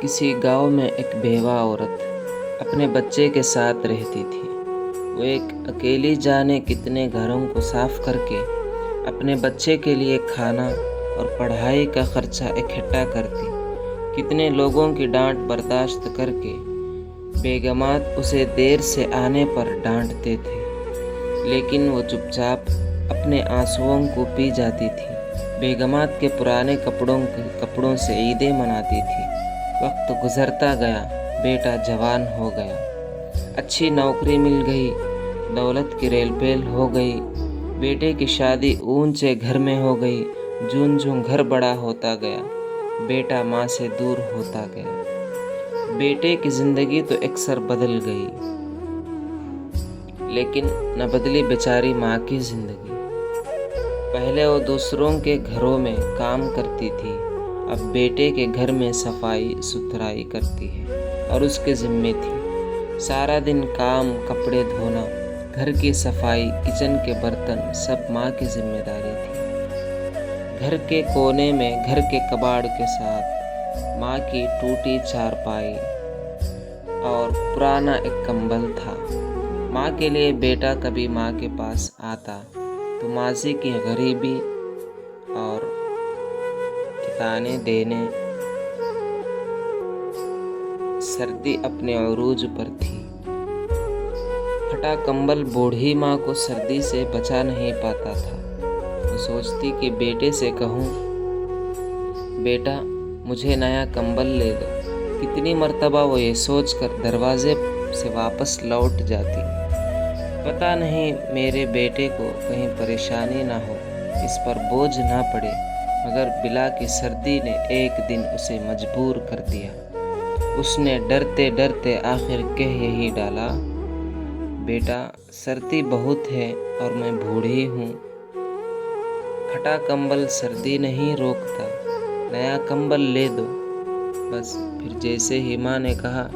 کسی گاؤں میں ایک بیوہ عورت اپنے بچے کے ساتھ رہتی تھی۔ وہ ایک اکیلی جانے کتنے گھروں کو صاف کر کے اپنے بچے کے لیے کھانا اور پڑھائی کا خرچہ اکٹھا کرتی، کتنے لوگوں کی ڈانٹ برداشت کر کے بیگمات اسے دیر سے آنے پر ڈانٹتے تھے، لیکن وہ چپ چاپ اپنے آنسوؤں کو پی جاتی تھی۔ بیگمات کے پرانے کپڑوں سے عیدیں مناتی تھی۔ وقت گزرتا گیا، بیٹا جوان ہو گیا، اچھی نوکری مل گئی، دولت کی ریل پیل ہو گئی، بیٹے کی شادی اونچے گھر میں ہو گئی۔ جون جون گھر بڑا ہوتا گیا، بیٹا ماں سے دور ہوتا گیا۔ بیٹے کی زندگی تو اکثر بدل گئی، لیکن نہ بدلی بیچاری ماں کی زندگی۔ پہلے وہ دوسروں کے گھروں میں کام کرتی تھی، اب بیٹے کے گھر میں صفائی ستھرائی کرتی ہے اور اس کے ذمے تھی۔ سارا دن کام، کپڑے دھونا، گھر کی صفائی، کچن کے برتن، سب ماں کی ذمہ داری تھی۔ گھر کے کونے میں گھر کے کباڑ کے ساتھ ماں کی ٹوٹی چارپائی اور پرانا ایک کمبل تھا۔ ماں کے لیے بیٹا کبھی ماں کے پاس آتا تو ماضی کی غریبی اور ٹھکانے دینے۔ سردی اپنے عروج پر تھی۔ پھٹا کمبل بوڑھی ماں کو سردی سے بچا نہیں پاتا تھا۔ وہ سوچتی کہ بیٹے سے کہوں، بیٹا مجھے نیا کمبل لے دو۔ کتنی مرتبہ وہ یہ سوچ کر دروازے سے واپس لوٹ جاتی، پتہ نہیں میرے بیٹے کو کہیں پریشانی نہ ہو، اس پر بوجھ نہ پڑے۔ مگر بلا کی سردی نے ایک دن اسے مجبور کر دیا۔ اس نے ڈرتے ڈرتے آخر کہہ یہی ڈالا، بیٹا سردی بہت ہے اور میں بوڑھی ہوں، پھٹا کمبل سردی نہیں روکتا، نیا کمبل لے دو۔ بس پھر جیسے ہی ماں نے کہا،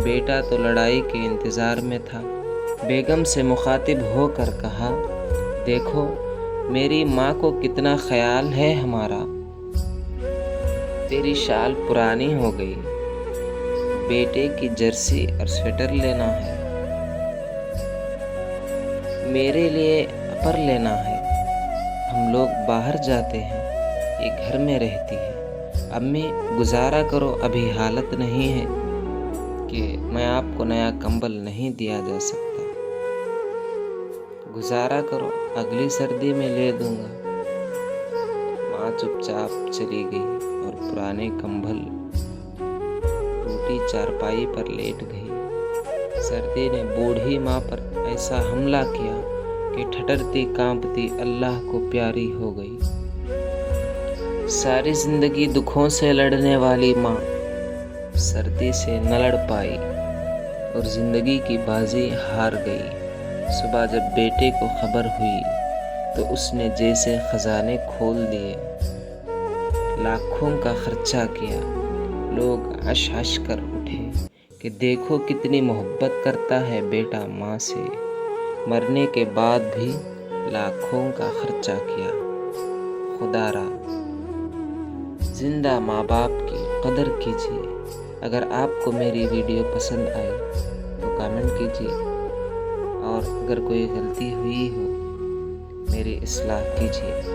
بیٹا تو لڑائی کے انتظار میں تھا۔ بیگم سے مخاطب ہو کر کہا، دیکھو میری ماں کو کتنا خیال ہے ہمارا۔ تیری شال پرانی ہو گئی، بیٹے کی جرسی اور سویٹر لینا ہے، میرے لیے اپر لینا ہے۔ ہم لوگ باہر جاتے ہیں، یہ گھر میں رہتی ہے۔ امی گزارا کرو، ابھی حالت نہیں ہے کہ میں آپ کو نیا کمبل نہیں دیا جا سکتا، گزارا کرو، اگلی سردی میں لے دوں گا۔ ماں چپ چاپ چلی گئی اور پرانے کمبل ٹوٹی چارپائی پر لیٹ گئی۔ سردی نے بوڑھی ماں پر ایسا حملہ کیا کہ ٹھٹرتی کانپتی اللہ کو پیاری ہو گئی۔ ساری زندگی دکھوں سے لڑنے والی ماں سردی سے نہ لڑ پائی اور زندگی کی بازی ہار گئی۔ صبح جب بیٹے کو خبر ہوئی تو اس نے جیسے خزانے کھول دیے، لاکھوں کا خرچہ کیا۔ لوگ ہش ہش کر اٹھے کہ دیکھو کتنی محبت کرتا ہے بیٹا ماں سے، مرنے کے بعد بھی لاکھوں کا خرچہ کیا۔ خدا را زندہ ماں باپ کی قدر کیجیے۔ اگر آپ کو میری ویڈیو پسند آئی تو کامنٹ کیجیے، اور اگر کوئی غلطی ہوئی ہو میری اصلاح کیجیے۔